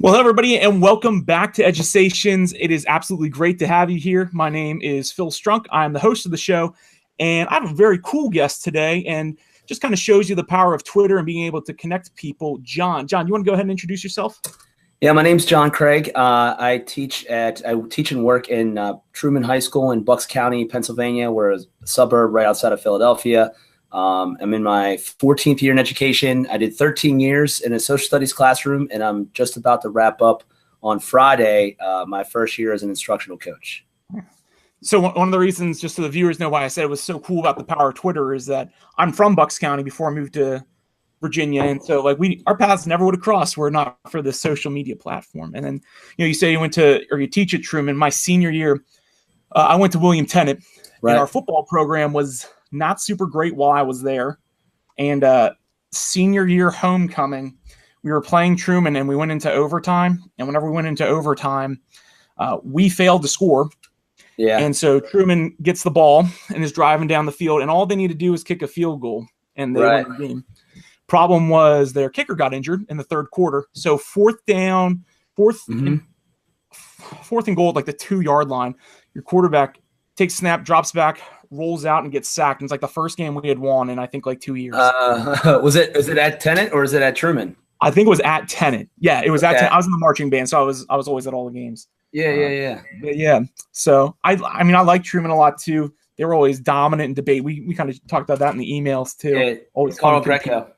Well, hello, everybody, and welcome back to Edusations. It is absolutely great to have you here. My name is Phil Strunk. I'm the host of the show, and I have a very cool guest today, and just kind of shows you the power of Twitter and being able to connect people. Jon, you want to go ahead and introduce yourself? Yeah, my name's Jon Craig. I teach and work in Truman High School in Bucks County, Pennsylvania. We're a suburb right outside of Philadelphia. I'm in my 14th year in education. I did 13 years in a social studies classroom, and I'm just about to wrap up on Friday my first year as an instructional coach. So one of the reasons, just so the viewers know why I said it was so cool about the power of Twitter, is that I'm from Bucks County before I moved to Virginia, and so our paths never would have crossed were it not for this social media platform. And then you say you teach at Truman. My senior year, I went to Tennent, right. And our football program was not super great while I was there. And senior year homecoming, we were playing Truman, and we went into overtime. And whenever we went into overtime, we failed to score. Yeah. And so Truman gets the ball and is driving down the field, and all they need to do is kick a field goal, and they win the game. Problem was their kicker got injured in the third quarter. So fourth and goal at like the 2-yard line. Your quarterback takes snap, drops back, rolls out, and gets sacked. And it's like the first game we had won in I think like 2 years. Is it at Tennent or is it at Truman? I think it was at Tennent. Yeah, it was at Tennent. I was in the marching band, so I was always at all the games. Yeah. So I mean I like Truman a lot too. They were always dominant in debate. We kind of talked about that in the emails too. Yeah, always Carl Greco.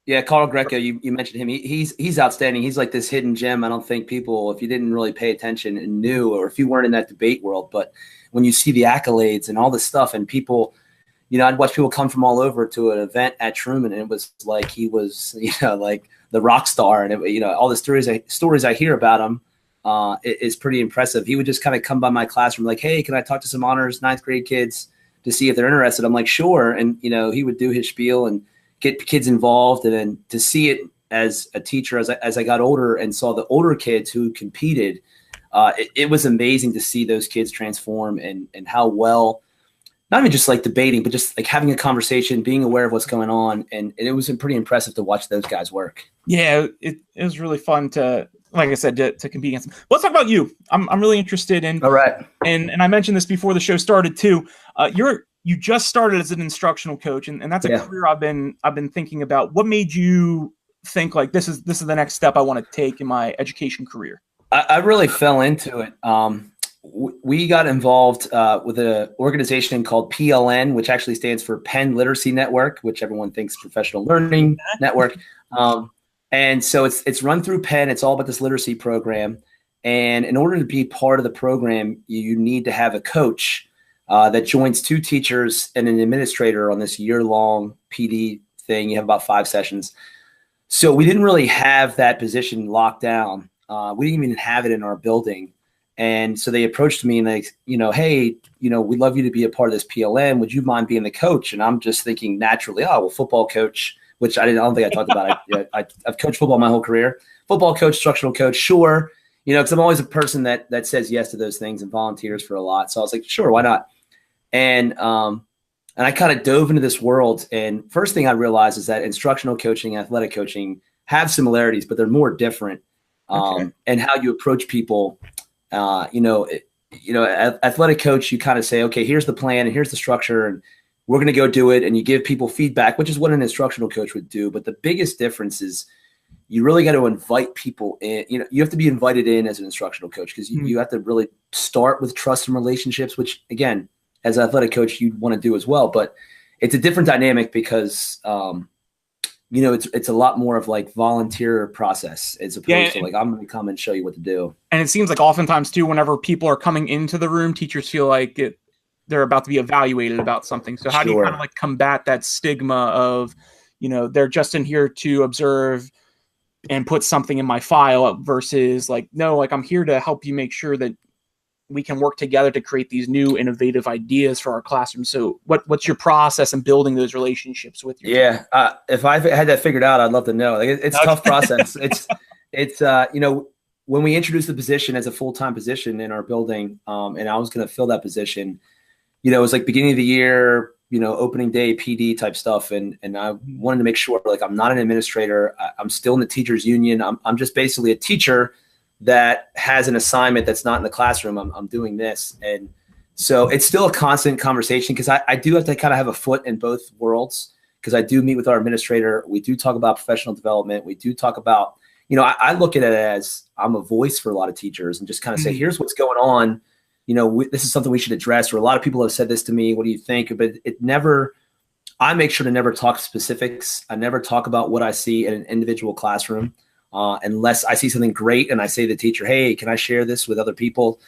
Yeah, Carl Greco, you mentioned him. He's outstanding. He's like this hidden gem. I don't think people, if you didn't really pay attention and knew, or if you weren't in that debate world, but when you see the accolades and all this stuff, and people, I'd watch people come from all over to an event at Truman, and it was like he was, like the rock star, and all the stories I hear about him is pretty impressive. He would just kind of come by my classroom like, hey, can I talk to some honors 9th grade kids to see if they're interested? I'm like, sure. And, he would do his spiel and get kids involved. And then to see it as a teacher, as I got older and saw the older kids who competed, it was amazing to see those kids transform and how well, not even just like debating, but just like having a conversation, being aware of what's going on. And it was pretty impressive to watch those guys work. Yeah, it was really fun to, like I said, to compete against them. Let's talk about you. I'm really interested in. All right. And I mentioned this before the show started too. You just started as an instructional coach, and that's a career I've been thinking about. What made you think like this is the next step I want to take in my education career? I really fell into it. We got involved with an organization called PLN, which actually stands for Penn Literacy Network, which everyone thinks Professional Learning Network. And so it's run through Penn. It's all about this literacy program. And in order to be part of the program, you need to have a coach that joins 2 teachers and an administrator on this year-long PD thing. You have about 5 sessions. So we didn't really have that position locked down. We didn't even have it in our building. And so they approached me and hey, we'd love you to be a part of this PLN. Would you mind being the coach? And I'm just thinking naturally, football coach, which I don't think I talked about. I've coached football my whole career. Football coach, instructional coach, sure. Because I'm always a person that says yes to those things and volunteers for a lot. So I was like, sure, why not? And I kind of dove into this world. And first thing I realized is that instructional coaching and athletic coaching have similarities, but they're more different. And how you approach people, athletic coach, you kind of say, okay, here's the plan and here's the structure, and we're going to go do it. And you give people feedback, which is what an instructional coach would do. But the biggest difference is you really got to invite people in. You have to be invited in as an instructional coach because you have to really start with trust and relationships, which again, as an athletic coach, you'd want to do as well. But it's a different dynamic because, it's a lot more of like volunteer process as opposed to like, I'm going to come and show you what to do. And it seems like oftentimes too, whenever people are coming into the room, teachers feel like they're about to be evaluated about something. So how do you kind of like combat that stigma of, they're just in here to observe and put something in my file versus like, no, like I'm here to help you make sure that we can work together to create these new innovative ideas for our classroom. So what's your process in building those relationships with your team? If I had that figured out, I'd love to know. Like it's a tough process. It's when we introduced the position as a full-time position in our building, and I was going to fill that position, it was like beginning of the year, opening day PD type stuff. And I wanted to make sure like I'm not an administrator. I'm still in the teachers union. I'm just basically a teacher that has an assignment that's not in the classroom, I'm doing this. And so it's still a constant conversation, because I do have to kind of have a foot in both worlds, because I do meet with our administrator. We do talk about professional development. We do talk about, I look at it as I'm a voice for a lot of teachers, and just kind of say, here's what's going on. This is something we should address. Or a lot of people have said this to me. What do you think? But I make sure to never talk specifics. I never talk about what I see in an individual classroom, unless I see something great and I say to the teacher, hey, can I share this with other people?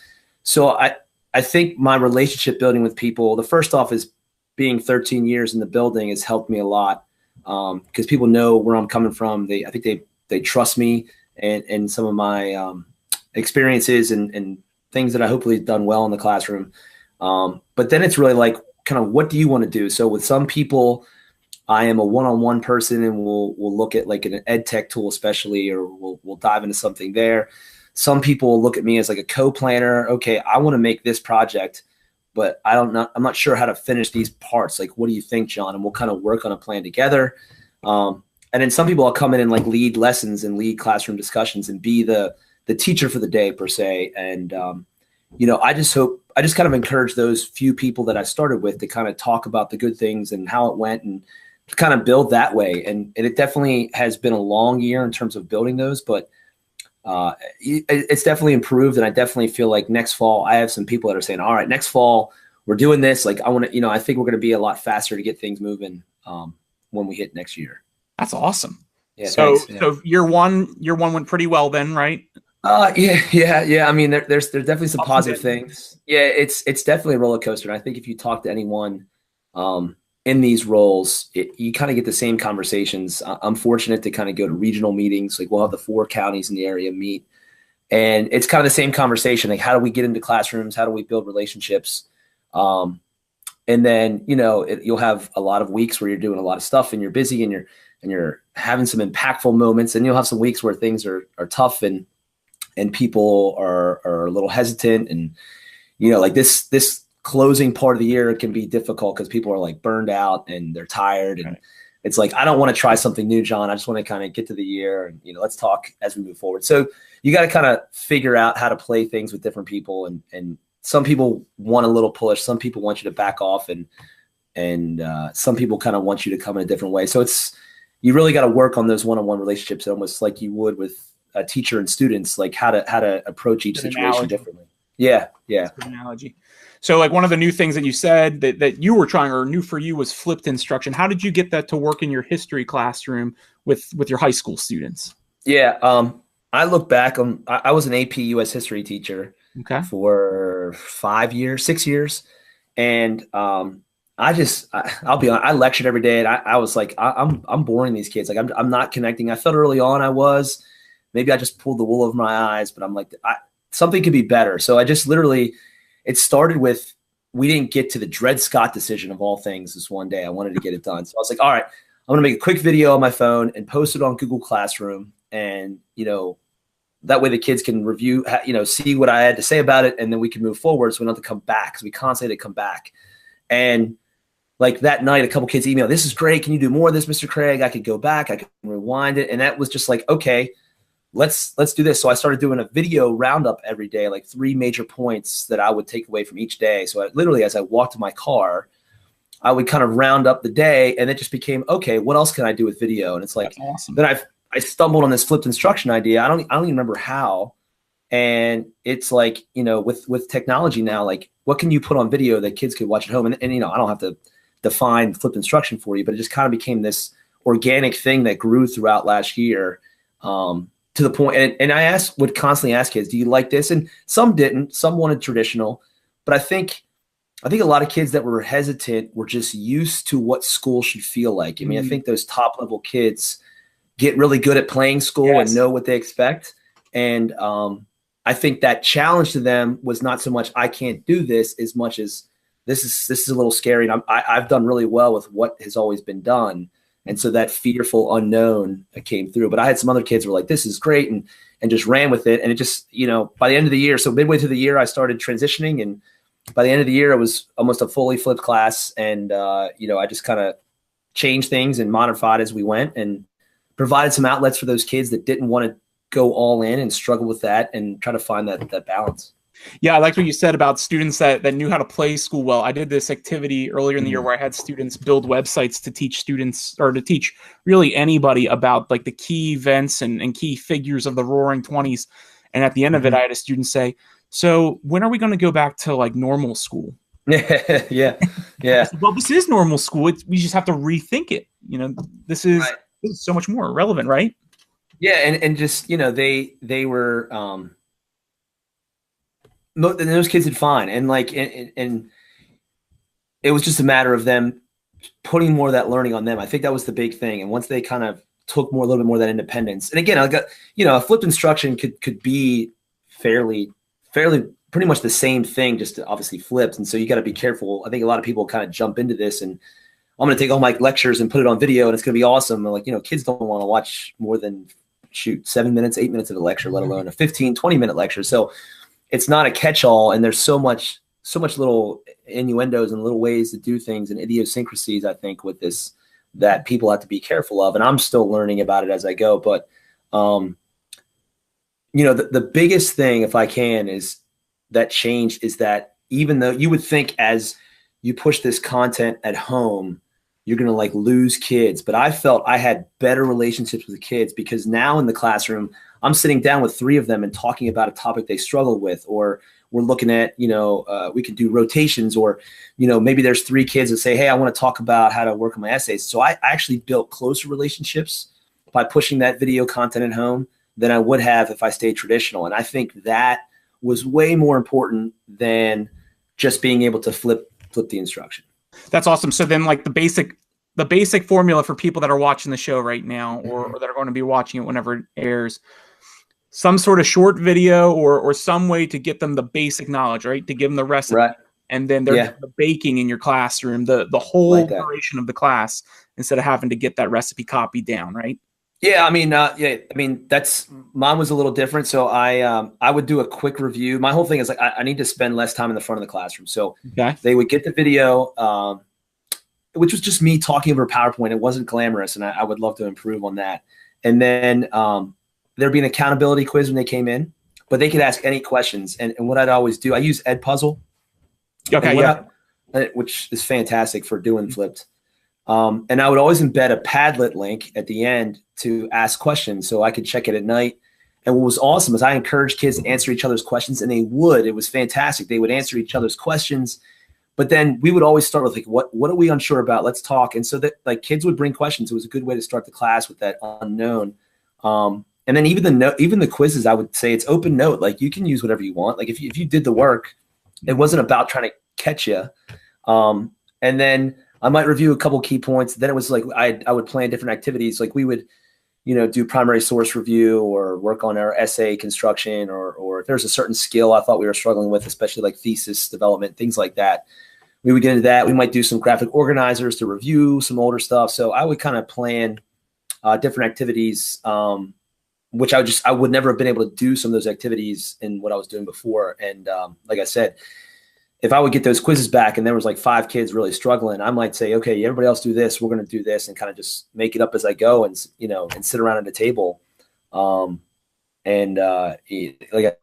So I think my relationship building with people, the first off is being 13 years in the building has helped me a lot, because people know where I'm coming from. I think they trust me and some of my experiences and things that I hopefully have done well in the classroom. But then it's really like, kind of, what do you want to do? So with some people, I am a one-on-one person, and we'll look at like an ed tech tool especially, or we'll dive into something there. Some people will look at me as like a co-planner. Okay, I want to make this project, but I'm not sure how to finish these parts. Like, what do you think, Jon? And we'll kind of work on a plan together. And then some people will come in and like lead lessons and lead classroom discussions and be the teacher for the day per se. And, I just kind of encourage those few people that I started with to kind of talk about the good things and how it went, and to kind of build that way. And it definitely has been a long year in terms of building those, but it's definitely improved. And I definitely feel like next fall, I have some people that are saying, all right, next fall we're doing this. Like, I want to, I think we're going to be a lot faster to get things moving when we hit next year. That's awesome. Yeah. So, thanks, yeah. So year one went pretty well then, right? Yeah. I mean, there's definitely some positive things. Yeah, it's definitely a roller coaster. And I think if you talk to anyone in these roles, you kind of get the same conversations. I'm fortunate to kind of go to regional meetings. Like, we'll have the 4 counties in the area meet, and it's kind of the same conversation. Like, how do we get into classrooms? How do we build relationships? And then, you'll have a lot of weeks where you're doing a lot of stuff and you're busy and you're having some impactful moments, and you'll have some weeks where things are tough and people are a little hesitant. And, like this closing part of the year can be difficult because people are like burned out and they're tired. And it's like, I don't want to try something new, Jon. I just want to kind of get to the year and, let's talk as we move forward. So you got to kind of figure out how to play things with different people. And some people want a little push. Some people want you to back off, and some people kind of want you to come in a different way. So you really got to work on those one-on-one relationships, almost like you would with a teacher and students, like how to approach each situation differently. Yeah. That's a good analogy. So like one of the new things that you said that you were trying, or new for you, was flipped instruction. How did you get that to work in your history classroom with your high school students? Yeah. I look back on, I was an AP US history teacher for 6 years. And I'll be honest, I lectured every day, and I was like, I'm boring these kids. Like, I'm not connecting. I felt early on maybe I just pulled the wool over my eyes, but I'm like, something could be better. So I just literally, it started with, we didn't get to the Dred Scott decision of all things this one day. I wanted to get it done. So I was like, all right, I'm going to make a quick video on my phone and post it on Google Classroom. And, that way the kids can review, see what I had to say about it. And then we can move forward. So we don't have to come back, because we constantly have to come back. And like that night, a couple kids emailed, this is great. Can you do more of this, Mr. Craig? I could go back. I could rewind it. And that was just like, okay, let's do this. So I started doing a video roundup every day, like 3 major points that I would take away from each day. So I literally, as I walked to my car, I would kind of round up the day, and it just became, okay, what else can I do with video? And it's like, that's awesome. Then I stumbled on this flipped instruction idea. I don't even remember how. And it's like, with technology now, like, what can you put on video that kids could watch at home? And I don't have to define flipped instruction for you, but it just kind of became this organic thing that grew throughout last year, to the point. And I would constantly ask kids, do you like this? And some didn't, some wanted traditional, but I think a lot of kids that were hesitant were just used to what school should feel like. I mean, I think those top level kids get really good at playing school and know what they expect. And I think that challenge to them was not so much, I can't do this, as much as this is a little scary. And I've done really well with what has always been done. And so that fearful unknown came through. But I had some other kids who were like, this is great, and just ran with it. And it just, by the end of the year, so midway through the year, I started transitioning. And by the end of the year, it was almost a fully flipped class. And, I just kind of changed things and modified as we went, and provided some outlets for those kids that didn't want to go all in and struggle with that and try to find that balance. Yeah, I liked what you said about students that knew how to play school well. I did this activity earlier in the year where I had students build websites to teach students, or to teach really anybody, about like the key events and key figures of the Roaring 20s. And at the end of it, I had a student say, so when are we going to go back to like normal school? Yeah. Said, well, this is normal school. We just have to rethink it. You know, this is so much more relevant, right? Yeah. And just, you know, they were, those kids did fine. And like, and it was just a matter of them putting more of that learning on them. I think that was the big thing. And once they kind of took a little bit more of that independence, and again, I got, you know, a flipped instruction could be fairly pretty much the same thing, just obviously flipped. And so you got to be careful. I think a lot of people kind of jump into this and I'm going to take all my lectures and put it on video and it's going to be awesome. And like, you know, kids don't want to watch more than 7 minutes, 8 minutes of a lecture, let alone a 15, 20-minute lecture. So it's not a catch-all, and there's so much little innuendos and little ways to do things and idiosyncrasies, I think, with this that people have to be careful of. And I'm still learning about it as I go. But, you know, the biggest thing, if I can, is that change is that even though you would think as you push this content at home, you're going to like lose kids. But I felt I had better relationships with the kids because now in the classroom, I'm sitting down with 3 of them and talking about a topic they struggle with, or we're looking at, you know, we could do rotations, or, you know, maybe there's 3 kids that say, hey, I want to talk about how to work on my essays. So I actually built closer relationships by pushing that video content at home than I would have if I stayed traditional. And I think that was way more important than just being able to flip the instruction. That's awesome. So then like the basic formula for people that are watching the show right now, or that are going to be watching it whenever it airs, some sort of short video or some way to get them the basic knowledge, right? To give them the recipe. Right. And then they're the baking in your classroom, the whole duration of the class, instead of having to get that recipe copied down, right? Yeah, I mean, that's mine was a little different. So I would do a quick review. My whole thing is like I need to spend less time in the front of the classroom. So they would get the video, which was just me talking over PowerPoint. It wasn't glamorous, and I would love to improve on that. And then there'd be an accountability quiz when they came in, but they could ask any questions. And what I'd always do, I use Edpuzzle, which is fantastic for doing flipped. And I would always embed a Padlet link at the end to ask questions so I could check it at night. And what was awesome is I encouraged kids to answer each other's questions, and they would. It was fantastic. They would answer each other's questions. But then we would always start with like, what are we unsure about? Let's talk. And so that like kids would bring questions. It was a good way to start the class with that unknown. And then even the quizzes, I would say it's open note. Like you can use whatever you want. Like if you did the work, it wasn't about trying to catch you. And then I might review a couple key points. Then it was like I would plan different activities. Like we would, you know, do primary source review or work on our essay construction, or if there's a certain skill I thought we were struggling with, especially like thesis development, things like that. We would get into that. We might do some graphic organizers to review some older stuff. So I would kind of plan different activities, which I would never have been able to do some of those activities in what I was doing before. And like I said, if I would get those quizzes back and there was like 5 kids really struggling, I might say, okay, everybody else do this. We're going to do this, and kind of just make it up as I go, and, you know, and sit around at a table. Like I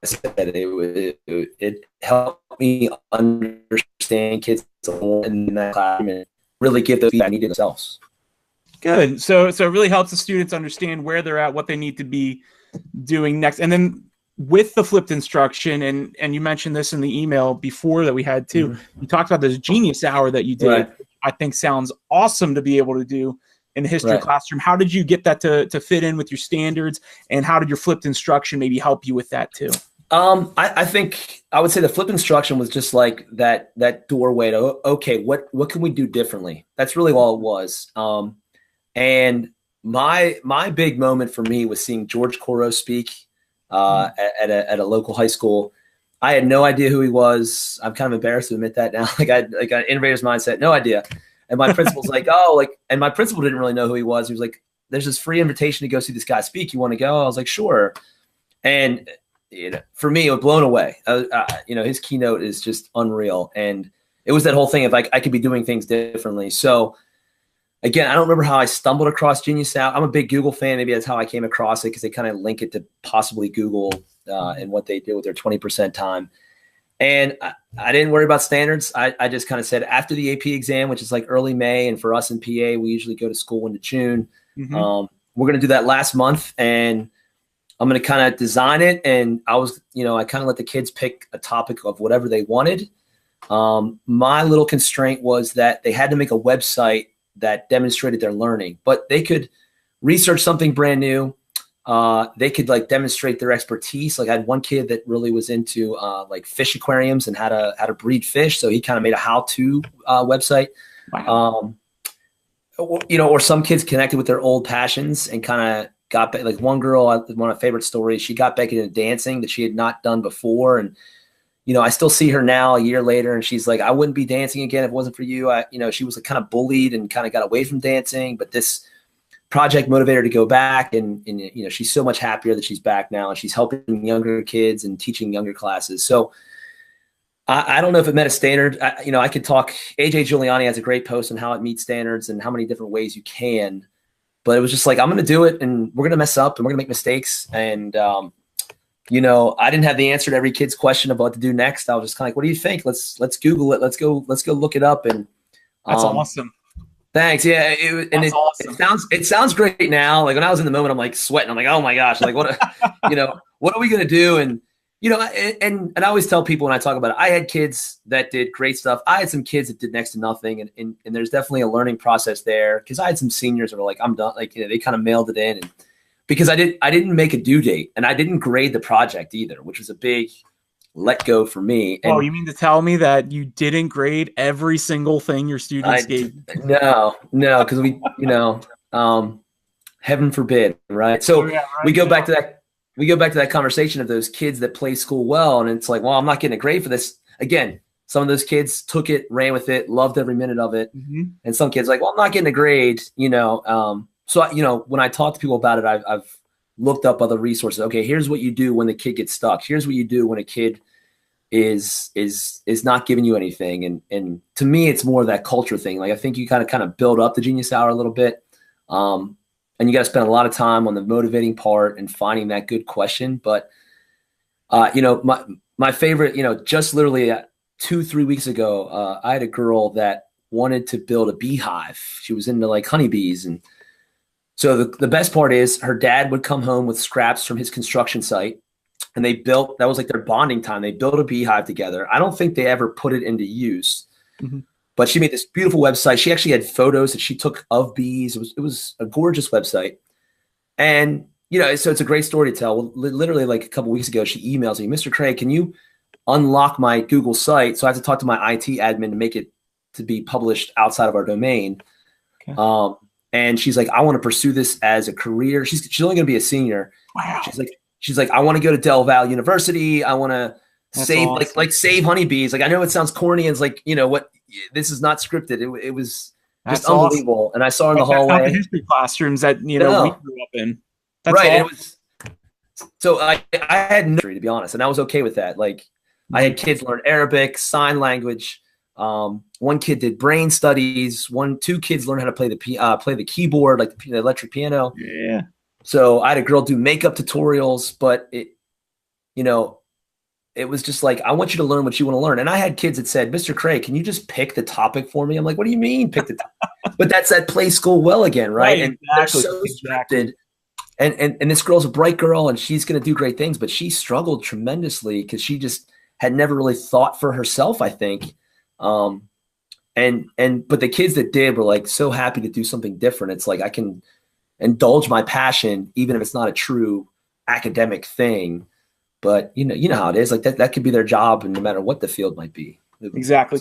said, it helped me understand kids in that class and really give the feedback needed themselves. Good. So it really helps the students understand where they're at, what they need to be doing next. And then with the flipped instruction, and you mentioned this in the email before that we had too, you talked about this genius hour that you did. Right. I think sounds awesome to be able to do in the history classroom. How did you get that to fit in with your standards, and how did your flipped instruction maybe help you with that too? I think I would say the flip instruction was just like that doorway to, okay, what can we do differently? That's really all it was. And my big moment for me was seeing George Coro speak at a local high school. I had no idea who he was. I'm kind of embarrassed to admit that now. Like I innovator's mindset, no idea. And my principal's like, and my principal didn't really know who he was. He was like, there's this free invitation to go see this guy speak. You want to go? I was like, sure. And you know, for me, it was blown away. You know, his keynote is just unreal. And it was that whole thing of like, I could be doing things differently. So again, I don't remember how I stumbled across Genius Hour. I'm a big Google fan. Maybe that's how I came across it, because they kind of link it to possibly Google and what they do with their 20% time. And I didn't worry about standards. I just kind of said, after the AP exam, which is like early May, and for us in PA, we usually go to school into June. We're going to do that last month, and I'm going to kind of design it. And I kind of let the kids pick a topic of whatever they wanted. My little constraint was that they had to make a website that demonstrated their learning, but they could research something brand new. They could like demonstrate their expertise. Like I had one kid that really was into like fish aquariums and how to breed fish. So he kind of made a how-to website. Wow. Or some kids connected with their old passions and kind of got back. Like one girl, one of my favorite stories, she got back into dancing that she had not done before. And, I still see her now a year later, and she's like, I wouldn't be dancing again if it wasn't for you. She was like kind of bullied and kind of got away from dancing, but this project motivated her to go back. And she's so much happier that she's back now, and she's helping younger kids and teaching younger classes. So I don't know if it met a standard. I could talk. AJ Giuliani has a great post on how it meets standards and how many different ways you can, but it was just like, I'm going to do it, and we're going to mess up and we're going to make mistakes. And, I didn't have the answer to every kid's question about what to do next. I was just kind of like, what do you think? Let's Google it. Let's go look it up. And that's awesome. Thanks. Yeah. Awesome. It sounds great now. Like when I was in the moment, I'm like sweating. I'm like, oh my gosh, like what, what are we going to do? And, and I always tell people when I talk about it, I had kids that did great stuff. I had some kids that did next to nothing. And there's definitely a learning process there, because I had some seniors that were like, I'm done. Like, they kind of mailed it in, and because I didn't make a due date, and I didn't grade the project either, which was a big let go for me. And you mean to tell me that you didn't grade every single thing your students gave? No, because we, heaven forbid, right? So we go back to that. We go back to that conversation of those kids that play school well, and it's like, well, I'm not getting a grade for this. Again, some of those kids took it, ran with it, loved every minute of it, and some kids like, well, I'm not getting a grade, So, when I talk to people about it, I've looked up other resources. Okay, here's what you do when the kid gets stuck. Here's what you do when a kid is not giving you anything. And to me, it's more of that culture thing. Like, I think you kind of build up the Genius Hour a little bit. And you got to spend a lot of time on the motivating part and finding that good question. But, my favorite, just literally 2-3 weeks ago, I had a girl that wanted to build a beehive. She was into like honeybees. And so the best part is her dad would come home with scraps from his construction site, and that was like their bonding time. They built a beehive together. I don't think they ever put it into use, but she made this beautiful website. She actually had photos that she took of bees. It was a gorgeous website. And, so it's a great story to tell. Well, literally like a couple weeks ago, she emails me, Mr. Craig, can you unlock my Google site? So I have to talk to my IT admin to make it to be published outside of our domain. Okay. And she's like, I want to pursue this as a career. She's only going to be a senior. Wow. She's like, I want to go to Del Valle University. I want to save awesome. like save honeybees. Like, I know it sounds corny, and it's like, what, this is not scripted. It was just unbelievable. Awesome. And I saw her in the hallway. The history classrooms that we grew up in. That's right. Awesome. It was. So I had no, to be honest, and I was okay with that. Like, I had kids learn Arabic, sign language. One kid did brain studies. 2 kids learned how to play the keyboard, like the electric piano. Yeah. So I had a girl do makeup tutorials, but it was just like, I want you to learn what you want to learn. And I had kids that said, Mr. Craig, can you just pick the topic for me? I'm like, what do you mean pick the topic? But that's that play school well again, right? And exactly. They're so distracted. And this girl's a bright girl, and she's going to do great things, but she struggled tremendously because she just had never really thought for herself, I think. But the kids that did were like so happy to do something different. It's like, I can indulge my passion, even if it's not a true academic thing. But you know how it is. Like that could be their job, and no matter what the field might be. Exactly.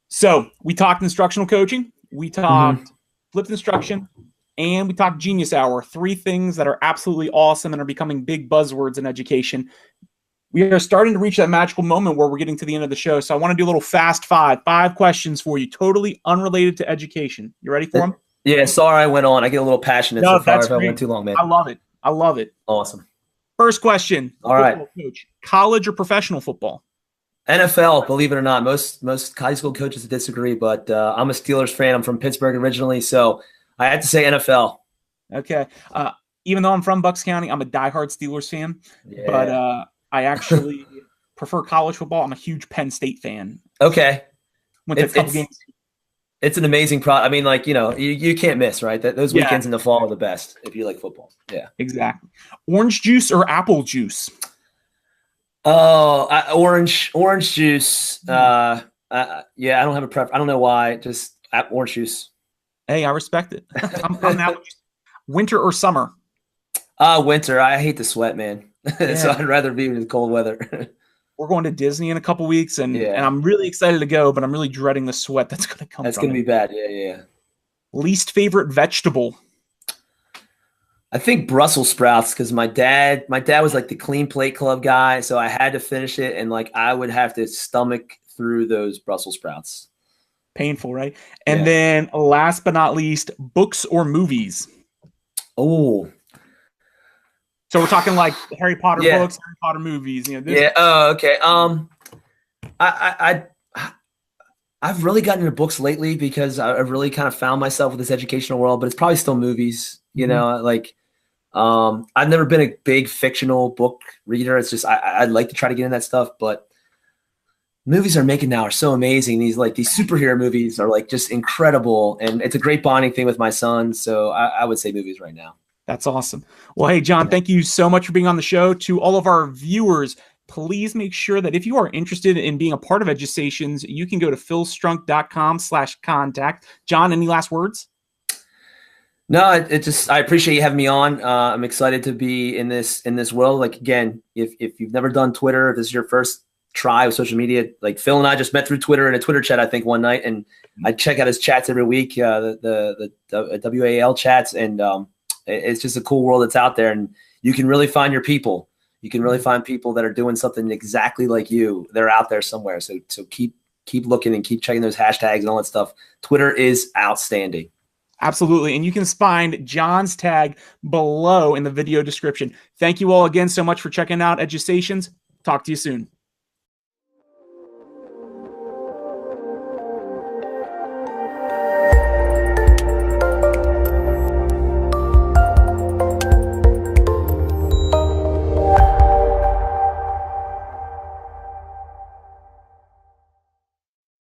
So we talked instructional coaching, we talked flipped instruction, and we talked Genius Hour. 3 things that are absolutely awesome and are becoming big buzzwords in education. We are starting to reach that magical moment where we're getting to the end of the show. So I want to do a little fast 5 questions for you, totally unrelated to education. You ready for them? Yeah. Sorry, I went on. I get a little passionate. No, so far that's if I went too long, man. I love it. Awesome. First question. All right. Coach, college or professional football? NFL, believe it or not. Most high school coaches disagree, but I'm a Steelers fan. I'm from Pittsburgh originally, so I had to say NFL. Okay. Even though I'm from Bucks County, I'm a diehard Steelers fan. Yeah. But I actually prefer college football. I'm a huge Penn State fan. Okay. Went to a couple games. It's an amazing product. I mean, like, you can't miss, right? Those weekends in the fall are the best if you like football. Yeah. Exactly. Orange juice or apple juice? Oh, orange juice. Yeah, I don't have a preference. I don't know why. Just orange juice. Hey, I respect it. I'm apple juice. Winter or summer? Winter. I hate the sweat, man. Yeah. So I'd rather be in the cold weather. We're going to Disney in a couple weeks, and I'm really excited to go, but I'm really dreading the sweat that's going to come. That's going to be bad. Yeah. Least favorite vegetable? I think Brussels sprouts, because my dad was like the clean plate club guy, so I had to finish it, and like I would have to stomach through those Brussels sprouts. Painful, right? And then last but not least, books or movies? Oh. So we're talking like Harry Potter books, Harry Potter movies. Oh, okay. I've really gotten into books lately because I've really kind of found myself with this educational world, but it's probably still movies. Like I've never been a big fictional book reader. It's just I'd like to try to get in that stuff, but movies are so amazing. These superhero movies are like just incredible, and it's a great bonding thing with my son. So I would say movies right now. That's awesome. Well, hey, Jon, thank you so much for being on the show. To all of our viewers, please make sure that if you are interested in being a part of Edusations, you can go to philstrunk.com/contact. Jon, any last words? No, I appreciate you having me on. I'm excited to be in this world. Like, again, if you've never done Twitter, if this is your first try with social media, like Phil and I just met through Twitter in a Twitter chat, I think one night, and I check out his chats every week, the WAL chats, and it's just a cool world that's out there, and you can really find your people. You can really find people that are doing something exactly like you. They're out there somewhere. So keep looking and keep checking those hashtags and all that stuff. Twitter is outstanding. Absolutely. And you can find Jon's tag below in the video description. Thank you all again so much for checking out Edusations. Talk to you soon.